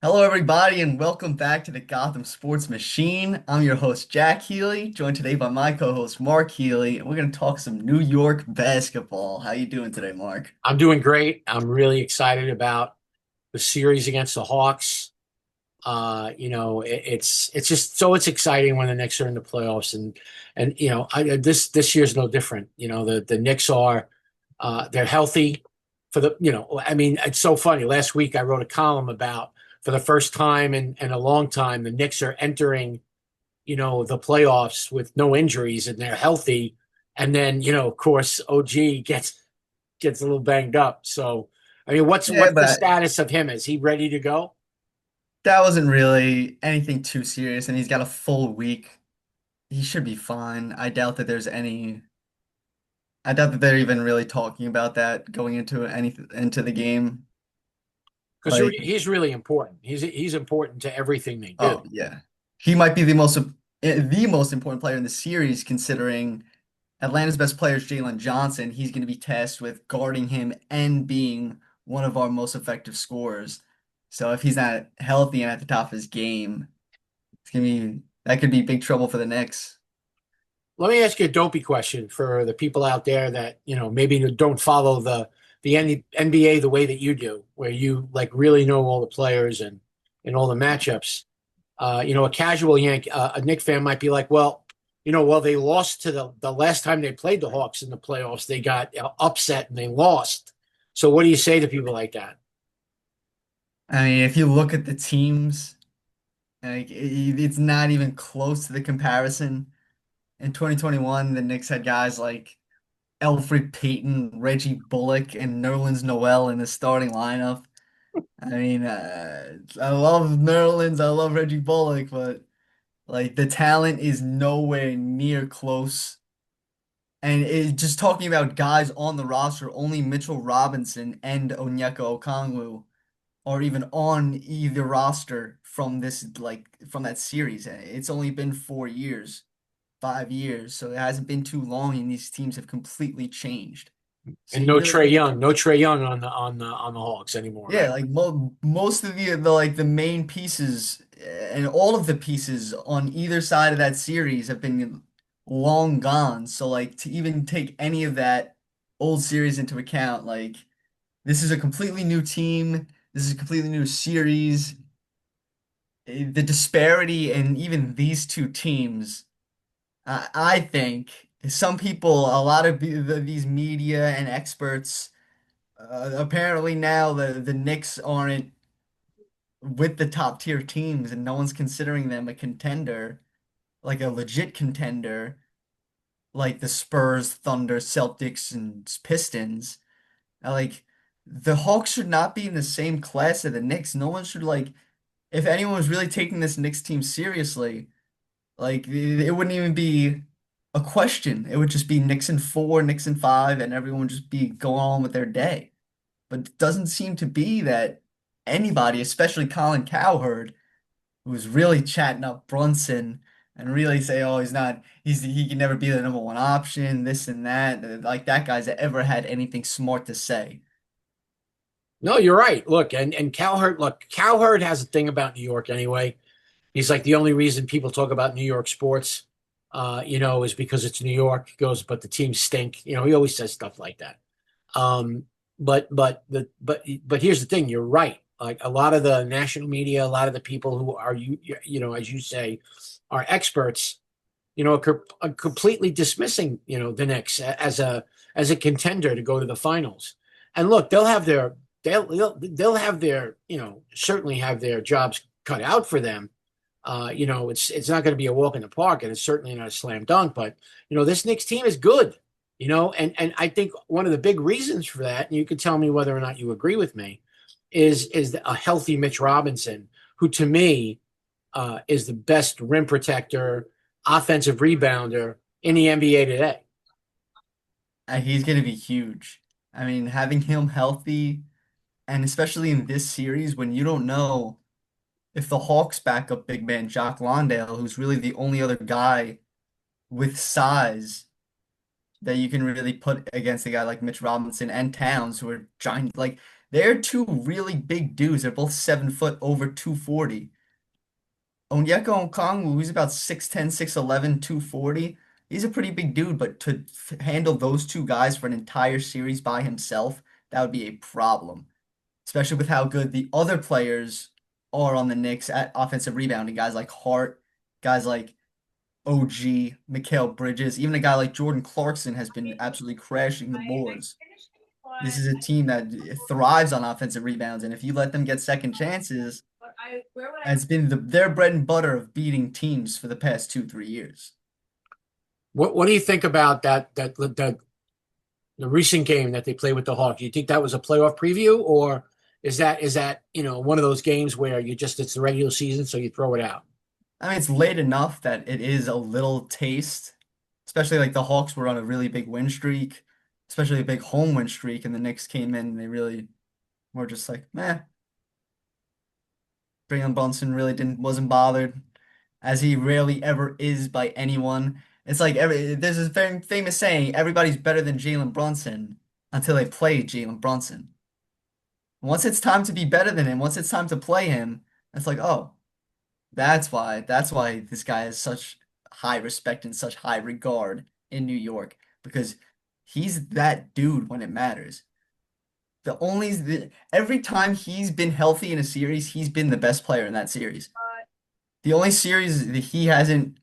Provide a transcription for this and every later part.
Hello, everybody, and welcome back to the Gotham Sports Machine. I'm your host, Jack Healy, joined today by my co-host, Mark Healy, and we're going to talk some New York basketball. How you doing today, Mark? I'm doing great. I'm really excited about the series against the Hawks. It's just it's exciting when the Knicks are in the playoffs, and this year's no different. The Knicks are they're healthy for it's so funny. Last week I wrote a column about for the first time in a long time the Knicks are entering the playoffs with no injuries and they're healthy, and then of course OG gets a little banged up. So, I mean, what's Yeah, what's the but status of him? Is he ready to go? that wasn't really anything too serious, and he's got a full week. He should be fine. I doubt that they're even really talking about that going into the game. Because Like, he's really important. He's important to everything they do. oh yeah, he might be the most important player in the series, considering Atlanta's best player is Jalen Johnson. He's going to be tasked with guarding him and being one of our most effective scorers. So if he's not healthy and at the top of his game, that could be big trouble for the Knicks. Let me ask you a dopey question for the people out there that maybe don't follow the NBA the way that you do, where you like really know all the players and all the matchups. A casual a Knick fan might be like, well, they lost to the last time they played the Hawks in the playoffs. They got upset and they lost. So what do you say to people like that? I mean, if you look at the teams, like it's not even close to the comparison. In 2021, the Knicks had guys like Elfrid Payton, Reggie Bullock, and Nerlens Noel in the starting lineup. I mean, I love Nerlens, I love Reggie Bullock, but like the talent is nowhere near close. And just talking about guys on the roster, only Mitchell Robinson and Onyeka Okongwu are even on either roster from that series. It's only been 4 years, 5 years, so it hasn't been too long, and these teams have completely changed. So And you no really Trey can't. Young, no Trey Young on the Hawks anymore, Yeah, right? like most of the main pieces and all of the pieces on either side of that series have been long gone. So like to even take any of that old series into account, like this is a completely new team. This is a completely new series. The disparity in even these two teams, I think some people, a lot of these media and experts, apparently now the Knicks aren't with the top tier teams, and no one's considering them a contender, like a legit contender, like the Spurs, Thunder, Celtics, and Pistons. Like the Hawks should not be in the same class as the Knicks. No one should like, if anyone was really taking this Knicks team seriously, like it wouldn't even be a question. It would just be Knicks in four, Knicks in five, and everyone would just be going on with their day. But it doesn't seem to be that anybody, especially Colin Cowherd, who's really chatting up Brunson and really say, oh, he can never be the number one option, this and that. Like that guy's ever had anything smart to say. No, you're right. Look, Cowherd has a thing about New York anyway. He's like the only reason people talk about New York sports, is because it's New York. He goes, but the teams stink. He always says stuff like that. Um, but here's the thing. You're right. Like a lot of the national media, a lot of the people who are as you say, are experts. Are completely dismissing the Knicks as a contender to go to the finals. And look, they'll have their certainly have their jobs cut out for them. It's not going to be a walk in the park, and it's certainly not a slam dunk. But this Knicks team is good. And I think one of the big reasons for that, and you can tell me whether or not you agree with me, is a healthy Mitch Robinson, who to me is the best rim protector, offensive rebounder in the NBA today. He's going to be huge. I mean, having him healthy, and especially in this series when you don't know if the Hawks back up big man Jock Landale, who's really the only other guy with size that you can really put against a guy like Mitch Robinson and Towns, who are giant. Like They're two really big dudes. They're both 7 foot, over 240. Onyeka Okongwu, he's about 6'10", 6'11", 240. He's a pretty big dude, but to handle those two guys for an entire series by himself, that would be a problem, especially with how good the other players are on the Knicks at offensive rebounding. Guys like Hart, guys like OG, Mikal Bridges, even a guy like Jordan Clarkson has been absolutely crashing the boards. This is a team that thrives on offensive rebounds, and if you let them get second chances, it's been their bread and butter of beating teams for the past 2, 3 years. What do you think about that the recent game that they played with the Hawks? Do you think that was a playoff preview, or is that one of those games where it's the regular season, so you throw it out? I mean, it's late enough that it is a little taste, especially like the Hawks were on a really big win streak, especially a big home win streak, and the Knicks came in and they really were just like, meh. Jalen Brunson really didn't wasn't bothered, as he rarely ever is by anyone. It's like there's this very famous saying, everybody's better than Jalen Brunson until they play Jalen Brunson. Once it's time to be better than him, once it's time to play him, it's like, oh, that's why this guy has such high respect and such high regard in New York, because he's that dude when it matters. Every time he's been healthy in a series, he's been the best player in that series. The only series that he hasn't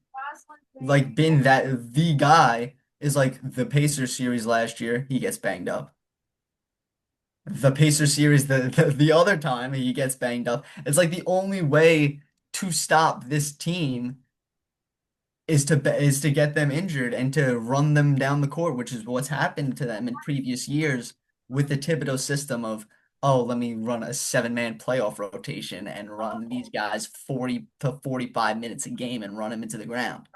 like been that the guy is like the Pacers series last year. He gets banged up. The Pacers series, the other time he gets banged up. It's like the only way to stop this team is to get them injured and to run them down the court, which is what's happened to them in previous years with the Thibodeau system of, oh, let me run a 7-man playoff rotation and run these guys 40 to 45 minutes a game and run them into the ground.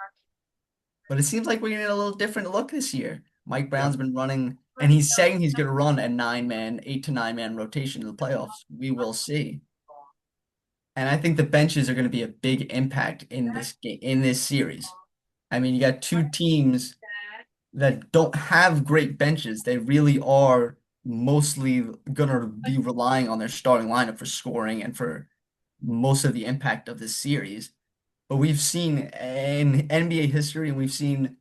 But it seems like we're getting a little different look this year. Mike Yeah. Brown's been running, and he's saying he's going to run a 9-man, 8 to 9 man rotation in the playoffs. We will see. And I think the benches are going to be a big impact in this game, in this series. I mean, you got two teams that don't have great benches. They really are mostly going to be relying on their starting lineup for scoring and for most of the impact of this series. But we've seen in NBA history, and we've seen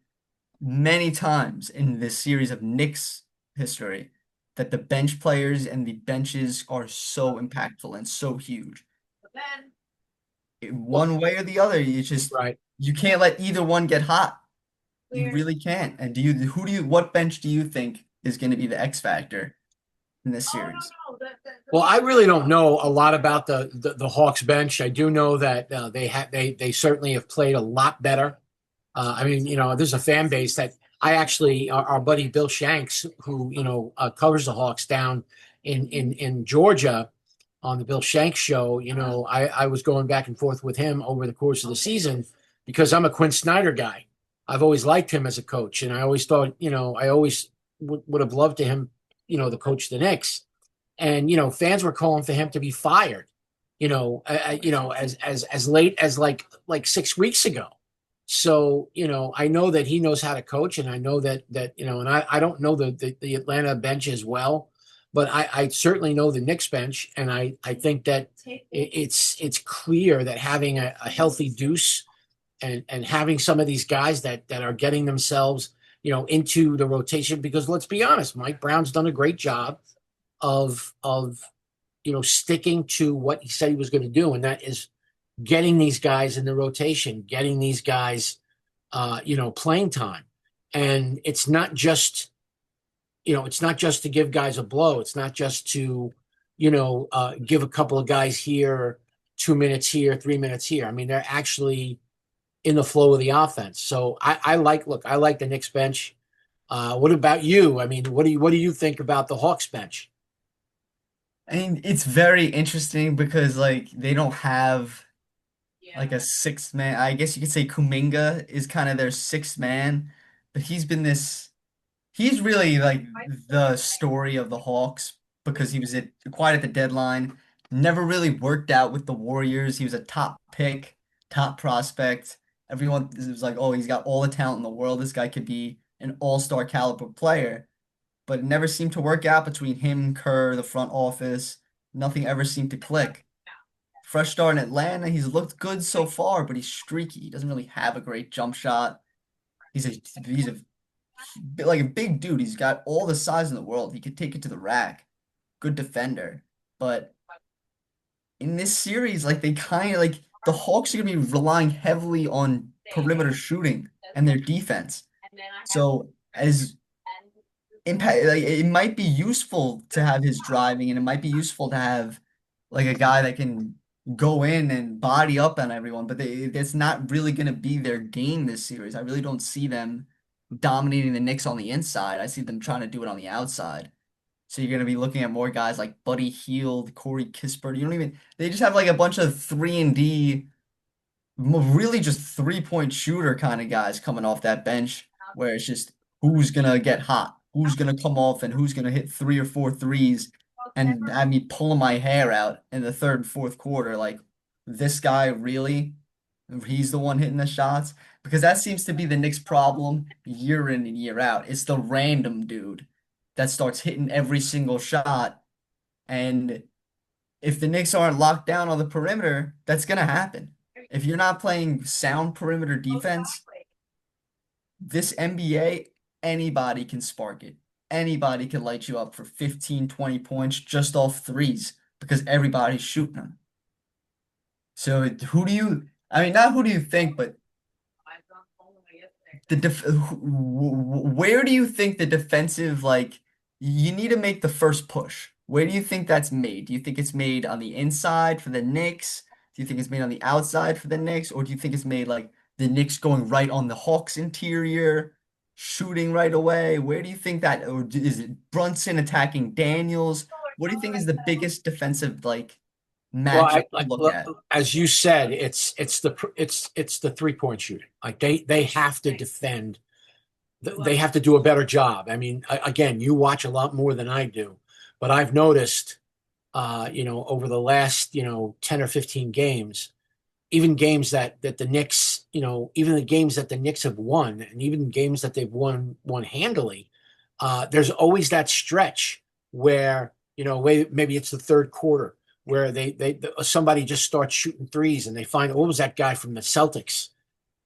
many times in this series of Knicks history, that the bench players and the benches are so impactful and so huge. Well, One way or the other, right. you can't let either one get hot. You really can't. And what bench do you think is going to be the X factor in this series? Well, I really don't know a lot about the Hawks bench. I do know that they certainly have played a lot better. I mean, there's a fan base that I actually our buddy Bill Shanks, who covers the Hawks down in Georgia on the Bill Shanks show. I was going back and forth with him over the course of the season because I'm a Quinn Snyder guy. I've always liked him as a coach, and I always thought, I always would have loved to him, the coach the Knicks. And fans were calling for him to be fired. As late as like 6 weeks ago. So I know that he knows how to coach, and I know that and I don't know the Atlanta bench as well, but I certainly know the Knicks bench, and I think that it's clear that having a healthy Deuce and having some of these guys that are getting themselves into the rotation, because let's be honest, Mike Brown's done a great job of sticking to what he said he was going to do, and that is getting these guys in the rotation, getting these guys playing time. And it's not just to give guys a blow. It's not just to give a couple of guys here 2 minutes here, 3 minutes here. I mean, they're actually in the flow of the offense. So I like the Knicks bench. What about you? I mean, what do you think about the Hawks bench? I mean, it's very interesting because like they don't have like a sixth man. I guess you could say Kuminga is kind of their sixth man, but he's really like the story of the Hawks because he was quite at the deadline. Never really worked out with the Warriors. He was a top pick, top prospect. Everyone was like, oh, he's got all the talent in the world. This guy could be an all-star caliber player. but it never seemed to work out between him, Kerr, the front office. Nothing ever seemed to click. Fresh start in Atlanta, he's looked good so far, but he's streaky. He doesn't really have a great jump shot. He's a like a big dude. He's got all the size in the world. He could take it to the rack. Good defender. But in this series, like they kind of like the Hawks are gonna be relying heavily on perimeter shooting and their defense. So as impact, like it might be useful to have his driving, and it might be useful to have like a guy that can go in and body up on everyone. But that's not really gonna be their game this series. I really don't see them dominating the Knicks on the inside. I see them trying to do it on the outside. So you're going to be looking at more guys like Buddy Hield, Corey Kispert. You don't even, they just have like a bunch of 3 and D, really just 3-point shooter kind of guys coming off that bench where it's just who's going to get hot, who's going to come off and who's going to hit 3 or 4 threes and have me pulling my hair out in the third and fourth quarter. Like this guy really, he's the one hitting the shots because that seems to be the Knicks' problem year in and year out. It's the random dude that starts hitting every single shot. And if the Knicks aren't locked down on the perimeter, that's going to happen. If you're not playing sound perimeter defense, this NBA, anybody can spark it. Anybody can light you up for 15, 20 points just off threes because everybody's shooting them. So who do you, I mean, not who do you think, but where do you think the defensive like you need to make the first push? Where do you think that's made? Do you think it's made on the inside for the Knicks? Do you think it's made on the outside for the Knicks? Or do you think it's made like the Knicks going right on the Hawks interior, shooting right away? Where do you think that, or is it Brunson attacking Daniels? What do you think is the biggest defensive like Well, matchup to look look, at? as you said, it's the 3-point shooting. Like they have to defend. They have to do a better job. I mean, again, you watch a lot more than I do, but I've noticed, over the last 10 or 15 games, even games that the Knicks, even the games that the Knicks have won, and even games that they've won handily, there's always that stretch where maybe it's the third quarter where somebody just starts shooting threes and they find, what was that guy from the Celtics?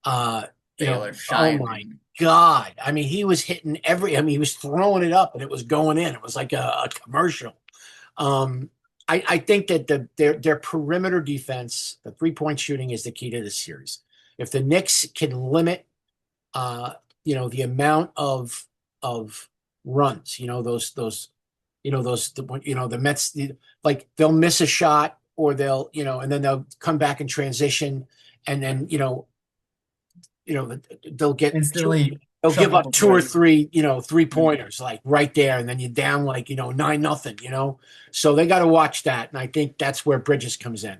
Uh, Baylor, oh my Shireman. God. I mean, he was hitting he was throwing it up and it was going in. It was like a commercial. Um, I think that their perimeter defense, the 3-point shooting, is the key to this series. If the Knicks can limit, uh, the amount of runs, the Mets, like they'll miss a shot or and then they'll come back in transition, and then they'll get two, Instantly they'll chuck give up a up two or break. three, three Mm. pointers like right there, and then you're down like 9-0. So they got to watch that, and I think that's where Bridges comes in.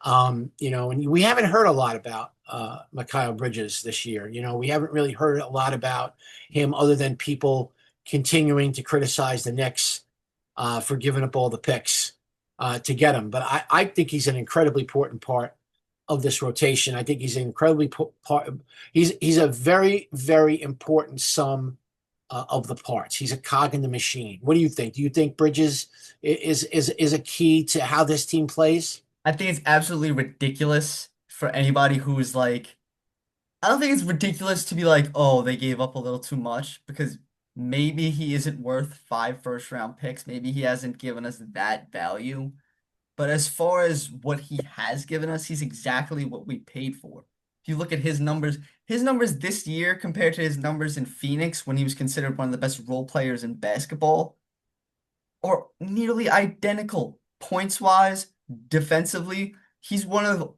And we haven't heard a lot about Mikal Bridges this year. We haven't really heard a lot about him other than people continuing to criticize the Knicks for giving up all the picks to get him. But I think he's an incredibly important part of this rotation. I think he's an incredibly part. He's a very, very important sum of the parts. He's a cog in the machine. What do you think? Do you think Bridges is a key to how this team plays? I think it's absolutely ridiculous for anybody who's like, I don't think it's ridiculous to be like, oh, they gave up a little too much because maybe he isn't worth 5 first-round picks. Maybe he hasn't given us that value. But as far as what he has given us, he's exactly what we paid for. If you look at his numbers this year compared to his numbers in Phoenix when he was considered one of the best role players in basketball, or nearly identical points wise, defensively. He's one of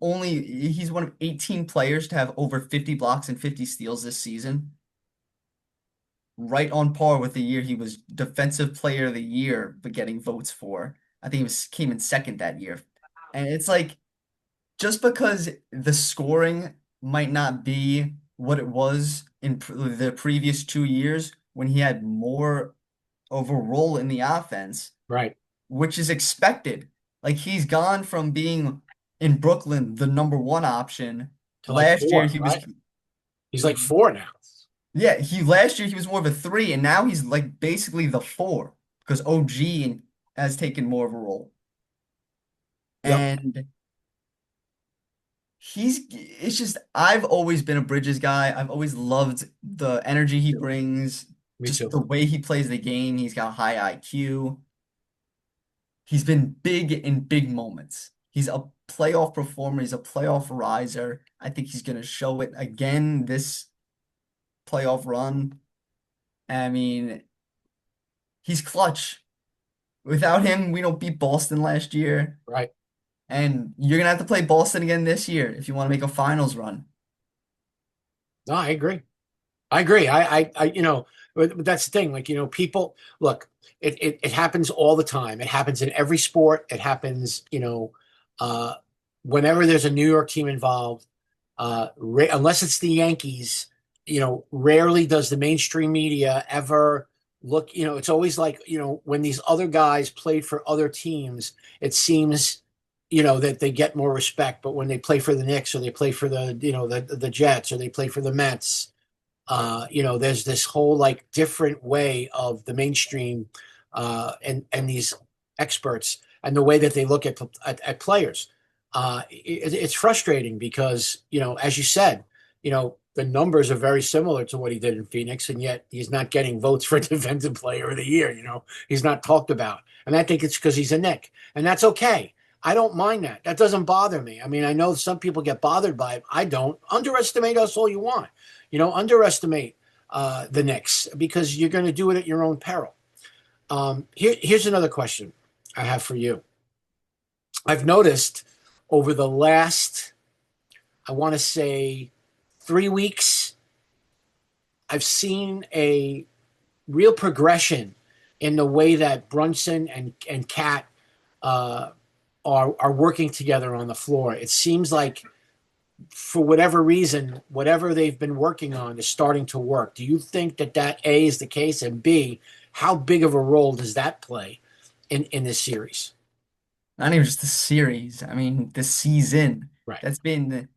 18 players to have over 50 blocks and 50 steals this season. Right on par with the year he was defensive player of the year, but getting votes for. I think he came in second that year. And it's like just because the scoring might not be what it was in the previous 2 years when he had more of a role in the offense, Right. which is expected. Like he's gone from being in Brooklyn the number one option. To like Last year four, he was right? He's like four now. Yeah, he last year he was more of a three, and now he's like basically the four because has taken more of a role. Yep, And it's just I've always been a Bridges guy. I've always loved the energy he too. brings, Me just too. the way he plays the game. He's got high IQ. He's been big in big moments. He's a playoff performer. He's a playoff riser. I think he's going to show it again this playoff run. I mean, he's clutch. Without him, we don't beat Boston last year. Right. And you're going to have to play Boston again this year if you want to make a finals run. No, I agree. I agree. But that's the thing. Like, people look. It happens all the time. It happens in every sport. It happens, uh, whenever there's a New York team involved. Unless it's the Yankees, rarely does the mainstream media ever look. It's always like, when these other guys played for other teams, it seems, that they get more respect. But when they play for the Knicks or they play for the Jets or they play for the Mets, there's this whole like different way of the mainstream and these experts and the way that they look at players. It's frustrating because, as you said, the numbers are very similar to what he did in Phoenix, and yet he's not getting votes for Defensive Player of the Year. He's not talked about, and I think it's because he's a Knick, and that's okay. I don't mind that. That doesn't bother me. I mean, I know some people get bothered by it. I don't. Underestimate us all you want. Underestimate the Knicks because you're going to do it at your own peril. Here's another question I have for you. I've noticed over the last, I want to say, 3 weeks, I've seen a real progression in the way that Brunson and Cat are working together on the floor. It seems like for whatever reason, whatever they've been working on is starting to work. Do you think that A is the case, and B, how big of a role does that play in this series? Not even just the series. I mean, the season. Right, That's been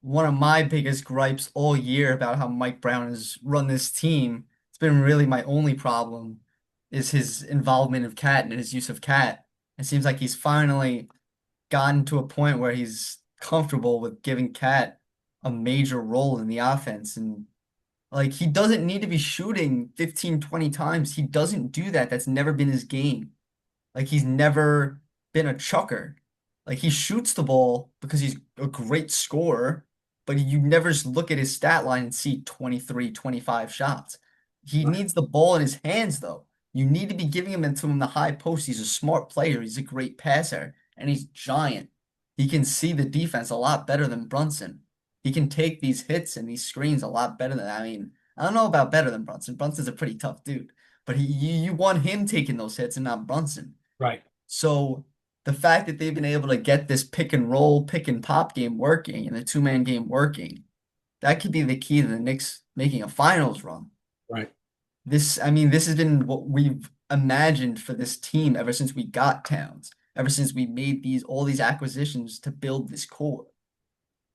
one of my biggest gripes all year about how Mike Brown has run this team. It's been really my only problem is his involvement of Cat and his use of Cat. It seems like he's finally gotten to a point where he's comfortable with giving Cat a major role in the offense. And like he doesn't need to be shooting 15, 20 times. He doesn't do that. That's never been his game. Like he's never been a chucker. Like he shoots the ball because he's a great scorer, but you never just look at his stat line and see 23, 25 shots. He right, needs the ball in his hands though. You need to be giving him into him the high post. He's a smart player. He's a great passer, and he's giant. He can see the defense a lot better than Brunson. He can take these hits and these screens a lot better than, I mean, I don't know about better than Brunson. Brunson's a pretty tough dude, but you want him taking those hits and not Brunson. right, So the fact that they've been able to get this pick and roll, pick and pop game working and the two-man game working, that could be the key to the Knicks making a finals run. right. I mean, this has been what we've imagined for this team ever since we got Towns, ever since we made all these acquisitions to build this core.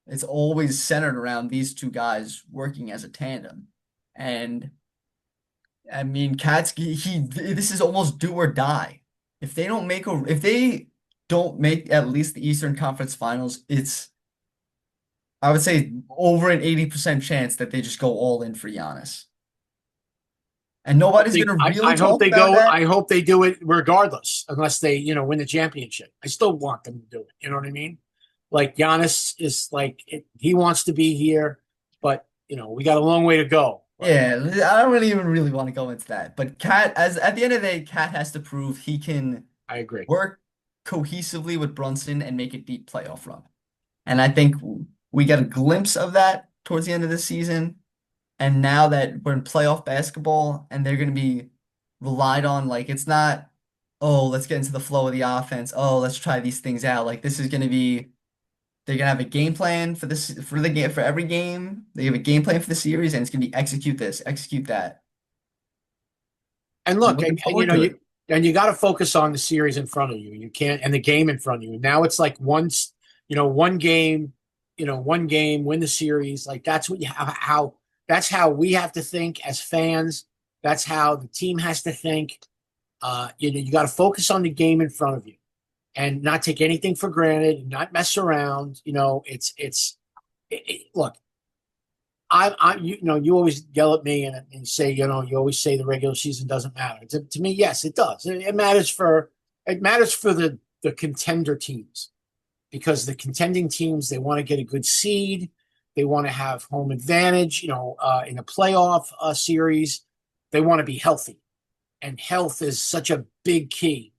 It's always centered around these two guys working as a tandem. And I mean, this is almost do or die. If they don't make at least the Eastern Conference Finals, I would say over an 80% chance that they just go all in for Giannis. And nobody's gonna really I hope talk they about go. that. I hope they do it regardless, unless they, win the championship. I still want them to do it. You know what I mean? Like Giannis is like he wants to be here, but we got a long way to go. But Yeah, I don't really even really want to go into that. But Cat, as at the end of the day, Cat has to prove he can I agree. work cohesively with Brunson and make a deep playoff run. And I think we got a glimpse of that towards the end of the season. And now that we're in playoff basketball and they're going to be relied on, like it's not, oh, let's get into the flow of the offense. Oh, let's try these things out. Like this is going to be, they're going to have a game plan for the game, for every game. They have a game plan for the series and it's going to be execute this, execute that. And I'm look, looking and forward to it. you got to focus on the series in front of you. You can't, and the game in front of you. Now it's like one game, win the series. Like that's what you have. How That's how we have to think as fans. That's how the team has to think. You got to focus on the game in front of you and not take anything for granted and not mess around. Look, you always yell at me and say, you always say the regular season doesn't matter. To me, yes, it does. It matters for the contender teams because the contending teams, they want to get a good seed. They want to have home advantage, in a playoff series. They want to be healthy. And health is such a big key,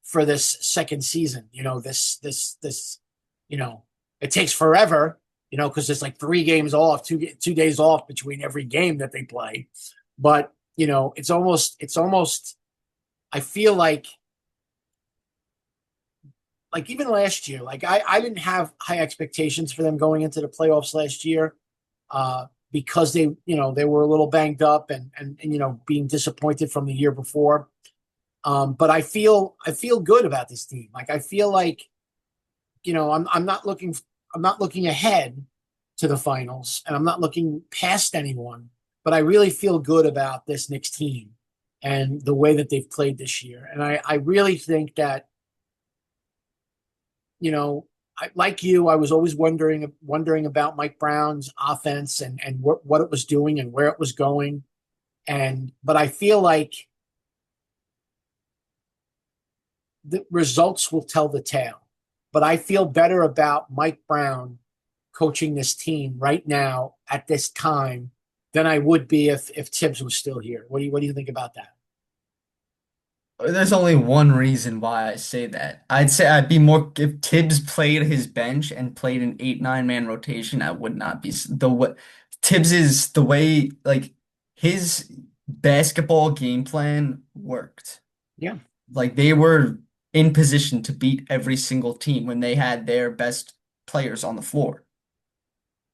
for this second season. You know, it takes forever, because there's like 3 games off, 2 days off between every game that they play. But it's almost. I feel like even last year, like I didn't have high expectations for them going into the playoffs last year, because they were a little banged up and being disappointed from the year before. But I feel good about this team. Like I feel like I'm not looking ahead to the finals, and I'm not looking past anyone. But I really feel good about this Knicks team and the way that they've played this year. And I really think that like you, I was always wondering about Mike Brown's offense and what it was doing and where it was going. But I feel like the results will tell the tale. But I feel better about Mike Brown coaching this team right now at this time than I would be if Tibbs was still here. What do you think about that? There's only one reason why I say that. I'd say I'd be more if Tibbs played his bench and played an 8-9 man rotation. I would not be the what Tibbs is the way like his basketball game plan worked. Yeah. Like they were in position to beat every single team when they had their best players on the floor.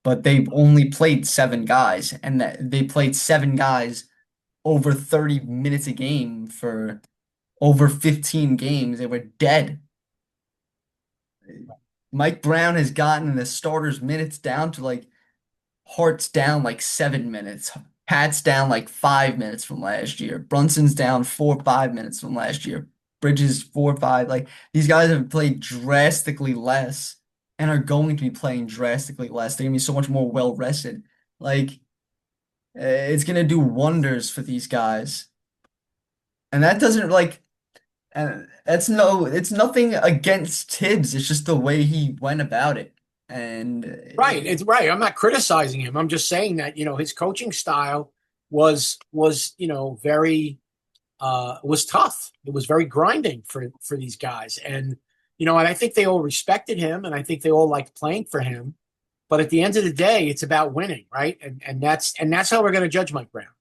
But they only played 7 guys, and that they played 7 guys over 30 minutes a game for over 15 games. They were dead. Mike Brown has gotten the starters' minutes down to like Hart's down like 7 minutes. Pat's down like 5 minutes from last year. Brunson's down 4 or 5 minutes from last year. Bridges 4 or 5. Like these guys have played drastically less and are going to be playing drastically less. They're gonna be so much more well rested. Like it's gonna do wonders for these guys. And that doesn't like and it's nothing against Tibbs. It's just the way he went about it. And Right. It's right. I'm not criticizing him. I'm just saying that, his coaching style was, very was tough. It was very grinding for these guys. And I think they all respected him and I think they all liked playing for him. But at the end of the day, it's about winning, right? And that's how we're going to judge Mike Brown.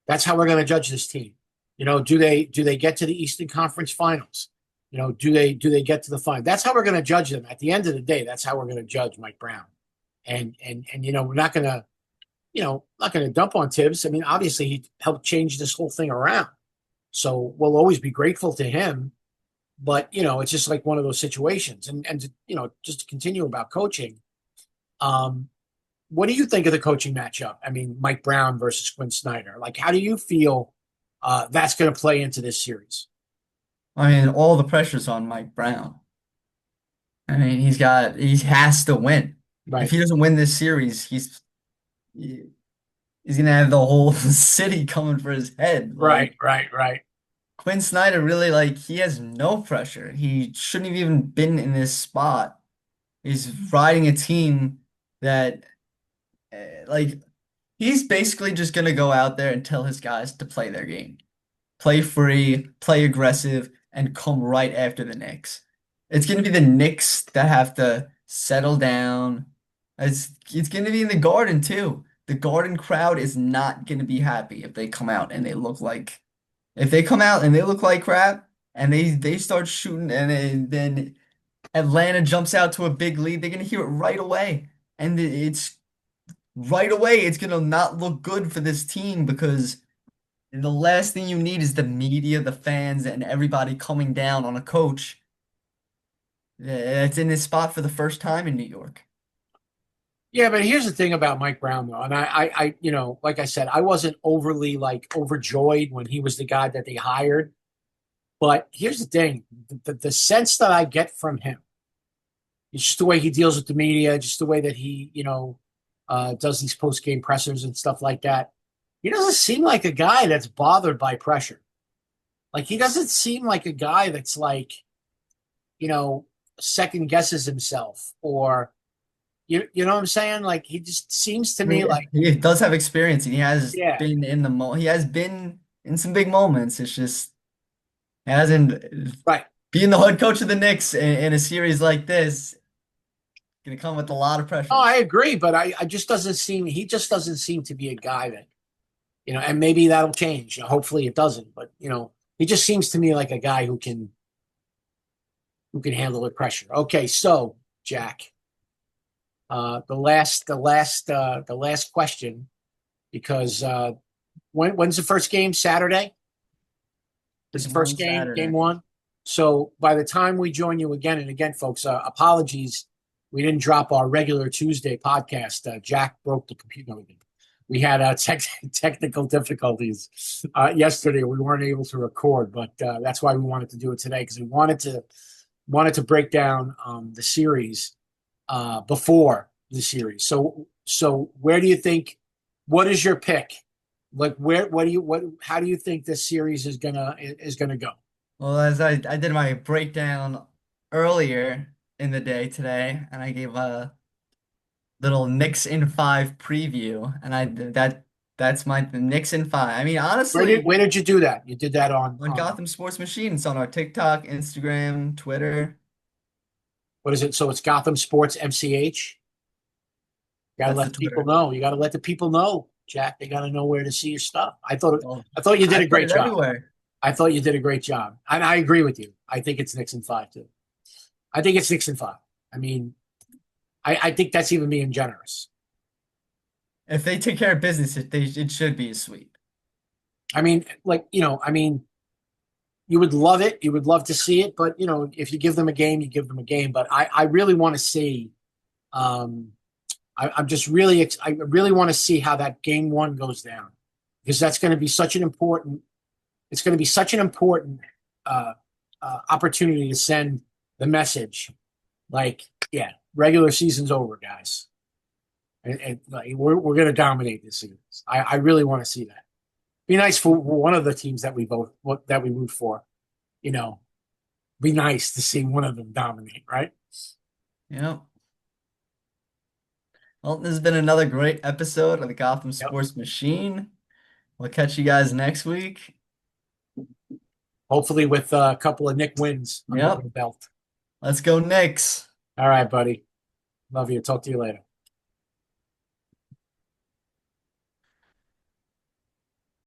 That's how we're going to judge this team. Do they get to the Eastern Conference Finals? Do they get to the final? That's how we're going to judge them. At the end of the day, that's how we're going to judge Mike Brown. And we're not going to dump on Tibbs. I mean, obviously he helped change this whole thing around. So we'll always be grateful to him. But it's just like one of those situations. Just to continue about coaching, um, what do you think of the coaching matchup? I mean, Mike Brown versus Quinn Snyder. Like, how do you feel that's going to play into this series? I mean, all the pressure's on Mike Brown. I mean, he has to win. If Right, he doesn't win this series, he's gonna have the whole city coming for his head. Like right, right, right. Quinn Snyder really like he has no pressure. He shouldn't have even been in this spot. He's riding a team that like he's basically just gonna go out there and tell his guys to play their game. Play free, play aggressive, and come right after the Knicks. It's going to be the Knicks that have to settle down. It's going to be in the Garden too. The Garden crowd is not going to be happy if they come out and they look like if they come out and they look like crap and they start shooting and then Atlanta jumps out to a big lead. They're going to hear it right away. And it's right away. It's going to not look good for this team because the last thing you need is the media, the fans, and everybody coming down on a coach that's in this spot for the first time in New York. Yeah, but here's the thing about Mike Brown, though, and like I said, I wasn't overly like overjoyed when he was the guy that they hired. But here's the thing: the sense that I get from him, it's just the way he deals with the media, just the way that he, does these post game pressers and stuff like that. He doesn't seem like a guy that's bothered by pressure. Like he doesn't seem like a guy that's like, you know, second guesses himself or you know what I'm saying? Like he just seems to I me mean, like, he does have experience, and he has yeah, been in the mo. He has been in some big moments. It's just he hasn't right. being the head coach of the Knicks in a series like this. Gonna come with a lot of Oh, pressure. I agree, but I just doesn't seem he just doesn't seem to be a guy that, and maybe that'll change. Hopefully it doesn't, but he just seems to me like a guy who can handle the pressure. Okay, so Jack, the last question, because when's the first game? Saturday is the Game first one game, game Saturday. one. So by the time we join you again and again, folks, apologies, we didn't drop our regular Tuesday podcast. Jack broke the computer. No, we had technical difficulties yesterday. We weren't able to record, but that's why we wanted to do it today because we wanted to break down the series before the series. So where do you think? What is your pick? Like where? What do you? What? How do you think this series is gonna go? Well, as I did my breakdown earlier in the day today, and I gave a little Knicks in five preview, and that's my the Knicks in five. I mean, Where did honestly, where did you do that? You did that on on Gotham Sports Machine, it's on our TikTok, Instagram, Twitter. what is it? So it's Gotham Sports MCH. You gotta That's let the the people Twitter. know. You gotta let the people know, Jack. They gotta know where to see your stuff. Well, I thought you did I a put great it job. everywhere. I thought you did a great job, and I agree with you. I think it's Knicks in five too. I think it's Knicks in five. I mean, I think that's even being generous. If they take care of business, it should be a sweep. I mean, like I mean, you would love it. You would love to see it, but if you give them a game, you give them a game. But I really want to see. Um, I'm just really, I really want to see how that game one goes down because that's going to be such an important. It's going to be such an important uh, opportunity to send the message, like, yeah, regular season's over, guys, and like, we're going to dominate this series. I really want to see that. Be nice for one of the teams that we both that we root for. You know, be nice to see one of them dominate, right? Yep. Well, this has been another great episode of the Gotham Yep. Sports Machine. We'll catch you guys next week. Hopefully, with a couple of Nick wins under the Yep. belt. Let's go Knicks. All right, buddy. Love you. Talk to you later.